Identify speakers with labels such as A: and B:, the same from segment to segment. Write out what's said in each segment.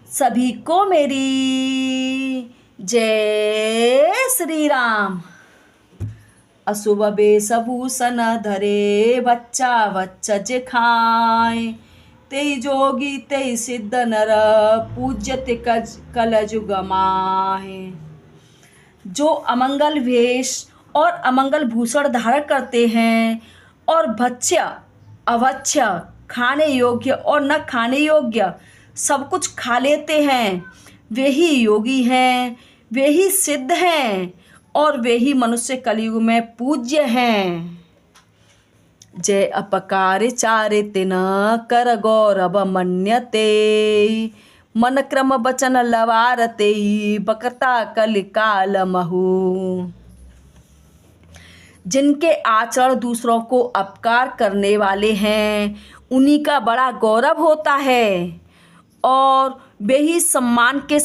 A: सभी को मेरी जय श्री राम। अशुभ वेशभूषण धरे बच्चा बच्चा जे खाए, तेई जोगी तेई सिद्ध नर पूज्यते कलजुग माहे। जो अमंगल वेश और अमंगल भूषण धारण करते हैं और भक्ष्य अभक्ष्य खाने योग्य और न खाने योग्य सब कुछ खा लेते हैं, वे ही योगी हैं, वे ही सिद्ध हैं और वे ही मनुष्य कलयुग में पूज्य हैं। जय अपकार चारित न कर गौरव मन्यते, मन क्रम बचन लवारते बकता कलिकाल महु। जिनके आचरण दूसरों को अपकार करने वाले हैं उन्हीं का बड़ा गौरव होता है और वे ही सम्मान के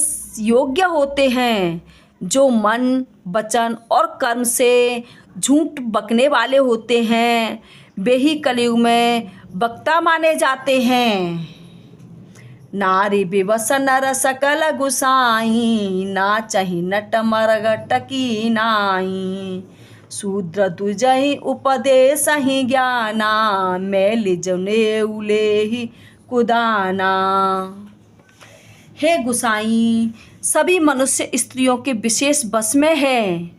A: योग्य होते हैं। जो मन वचन और कर्म से झूठ बकने वाले होते हैं वे ही कलयुग में वक्ता माने जाते हैं। नारी विवश नर सकल गुसाई, ना चही नट मरग टकी नाई। शूद्र दुजहि उपदेश ही ज्ञाना, मैल जने उले ही कुदाना। हे गुसाई, सभी मनुष्य स्त्रियों के विशेष बस में है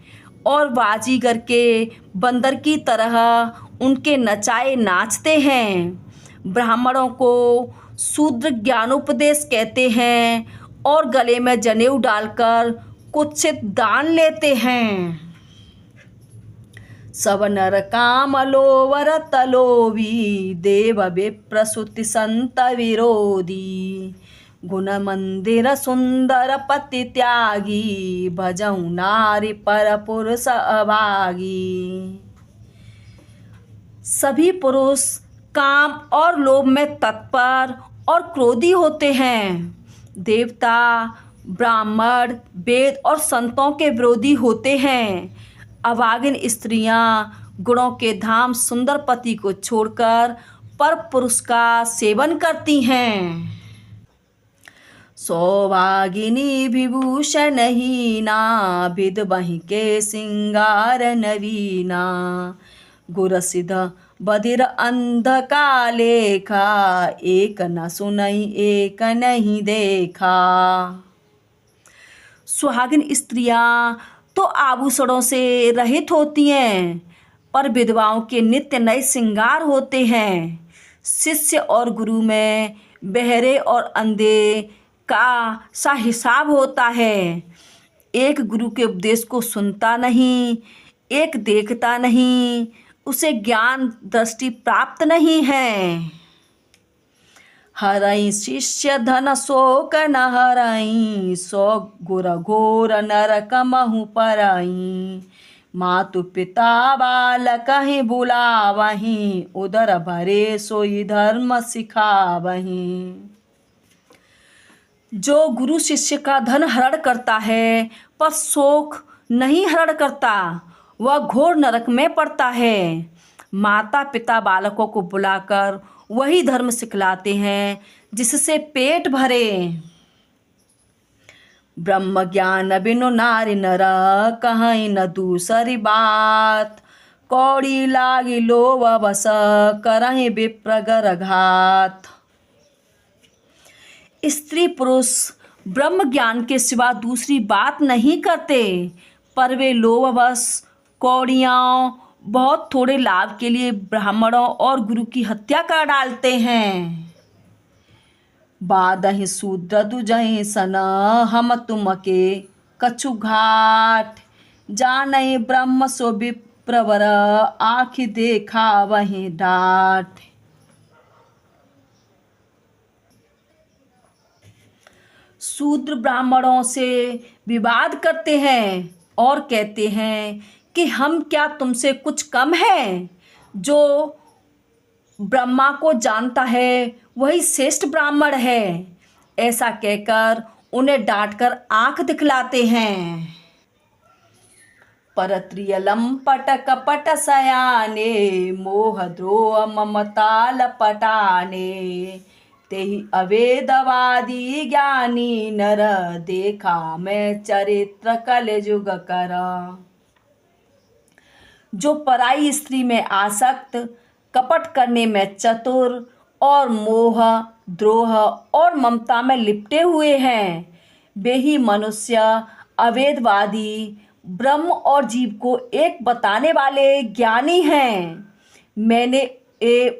A: और बाजीगर के बंदर की तरह उनके नचाए नाचते हैं। ब्राह्मणों को शूद्र ज्ञानोपदेश कहते हैं और गले में जनेऊ डालकर कुत्सित दान लेते हैं। सब नर काम लोवर तलोवी, देव विप्रसुति संत विरोधी। गुण मंदिर सुंदर पति त्यागी, भजऊ नारी पर पुरुष अभागी। सभी पुरुष काम और लोभ में तत्पर और क्रोधी होते हैं। देवता ब्राह्मण वेद और संतों के विरोधी होते हैं। अभागिन स्त्रियां गुणों के धाम सुंदर पति को छोड़कर पर पुरुष का सेवन करती हैं। सौभागिनी विभूषण हीना, विद बहि के सिंगार नवीना। गुर सिद्ध बधिर अंध का लेखा, एक न सुनई एक नहीं देखा। सुहागिन स्त्रियां तो आभूषणों से रहित होती हैं पर विधवाओं के नित्य नए श्रृंगार होते हैं। शिष्य और गुरु में बहरे और अंधे का सा हिसाब होता है। एक गुरु के उपदेश को सुनता नहीं, एक देखता नहीं, उसे ज्ञान दृष्टि प्राप्त नहीं है। हरई शिष्य धन शोक न हरई, सो गुर घोर नरक महु परई। मातु पिता बालक ही बुलावही, उदर भरे सोई धर्म सिखावही। जो गुरु शिष्य का धन हरण करता है पर शोक नहीं हरण करता, वह घोर नरक में पड़ता है। माता पिता बालकों को बुलाकर वही धर्म सिखलाते हैं जिससे पेट भरे। ब्रह्म ज्ञान बिनु नारी नर, कहीं न दूसरी बात। कौड़ी लागी लोभ बस, करहि विप्रगर घात। स्त्री पुरुष ब्रह्म ज्ञान के सिवा दूसरी बात नहीं करते पर वे लोभवश कौड़ियों बहुत थोड़े लाभ के लिए ब्राह्मणों और गुरु की हत्या कर डालते हैं। बादहि शूद्र दुजहि सन, हम तुम के कछु घाट। जानई ब्रह्म सो विप्रवर, आँखि देखा वहीं डाट। शूद्र ब्राह्मणों से विवाद करते हैं और कहते हैं कि हम क्या तुमसे कुछ कम हैं। जो ब्रह्मा को जानता है वही श्रेष्ठ ब्राह्मण है। ऐसा कहकर उन्हें डांटकर आंख दिखलाते हैं। परत्रिय लंपट कपट सयाने, मोह द्रोह ममता लपटाने। तेहि अवेदवादी ज्ञानी नर, देखा मैं चरित्र कलयुग कर। जो पराई स्त्री में आसक्त, कपट करने में चतुर और मोह, द्रोह और ममता में लिपटे हुए हैं, वे ही मनुष्य अवेदवादी, ब्रह्म और जीव को एक बताने वाले ज्ञानी हैं। मैंने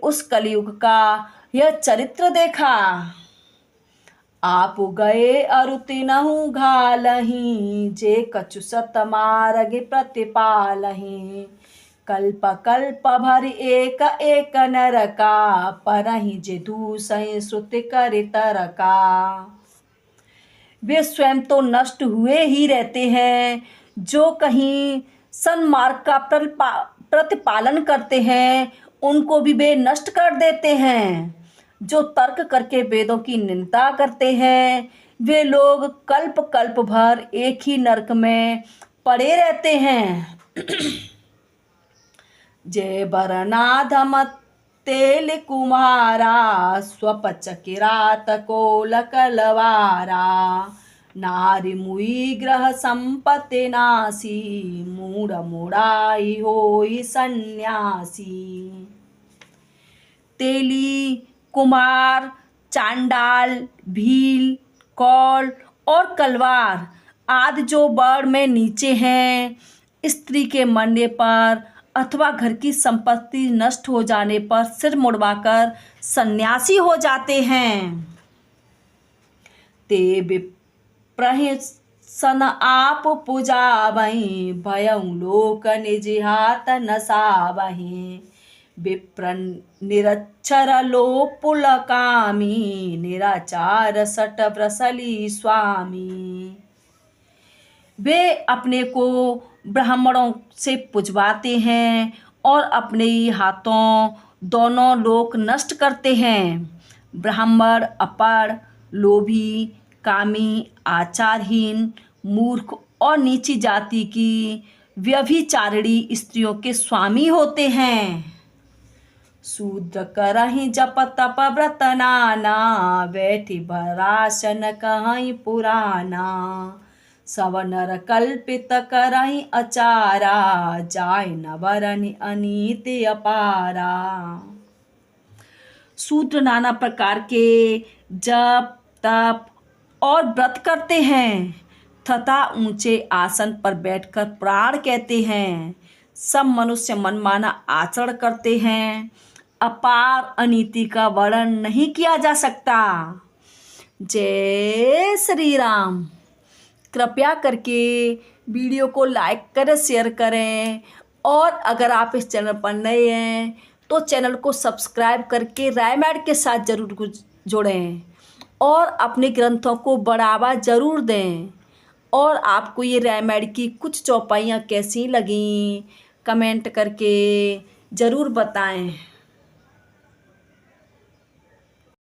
A: उस कलयुग का यह चरित्र देखा। आप गए अरुति नहु घालहीं, जे कछु सत मार्ग प्रतिपालहीं। कल्प कल्प भर एक एक नरका, परहि जे दूसहि श्रुति करि तरका। वे स्वयं तो नष्ट हुए ही रहते हैं, जो कहीं सन्मार्ग का प्रतिपालन करते हैं उनको भी वे नष्ट कर देते हैं। जो तर्क करके वेदों की निंदा करते हैं, वे लोग कल्प कल्प भर एक ही नरक में पड़े रहते हैं। जय बरनाधम तेल कुम्हारा, स्वपच किरात कोल कलवारा। नारी मुई ग्रह संपत्ति नासी, मूढ़ मुड़ाई होई सन्यासी। तेली, कुमार, चांडाल, भील, कौल और कलवार आदि जो वर्ण में नीचे हैं, स्त्री के मरने पर अथवा घर की संपत्ति नष्ट हो जाने पर सिर मुड़वाकर सन्यासी हो जाते हैं। ते विप्रहि सन आप पूजावहीं, भयं लोक निज हाथ नसावहीं। विप्र निरक्षर लोक पुलकामी, निराचार सट व्रसली स्वामी। वे अपने को ब्राह्मणों से पुजवाते हैं और अपने ही हाथों दोनों लोक नष्ट करते हैं। ब्राह्मण अपढ़, लोभी, कामी, आचारहीन, मूर्ख और नीची जाति की व्यभिचारिणी स्त्रियों के स्वामी होते हैं। शूद्र करहि जप तप व्रत नाना, बैठी भरासन कहीं पुराना। सब नर कल्पित करहि अचारा, जाय न बरनि अनीति अपारा। शूद्र नाना प्रकार के जप तप और व्रत करते हैं तथा ऊंचे आसन पर बैठकर पुराण कहते हैं। सब मनुष्य मनमाना आचरण करते हैं। अपार अनीति का वर्णन नहीं किया जा सकता। जय श्री राम। कृपया करके वीडियो को लाइक करें, शेयर करें और अगर आप इस चैनल पर नए हैं तो चैनल को सब्सक्राइब करके रायमैड के साथ ज़रूर जुड़ें और अपने ग्रंथों को बढ़ावा ज़रूर दें। और आपको ये रायमैड की कुछ चौपाइयाँ कैसी लगीं कमेंट करके ज़रूर बताएं।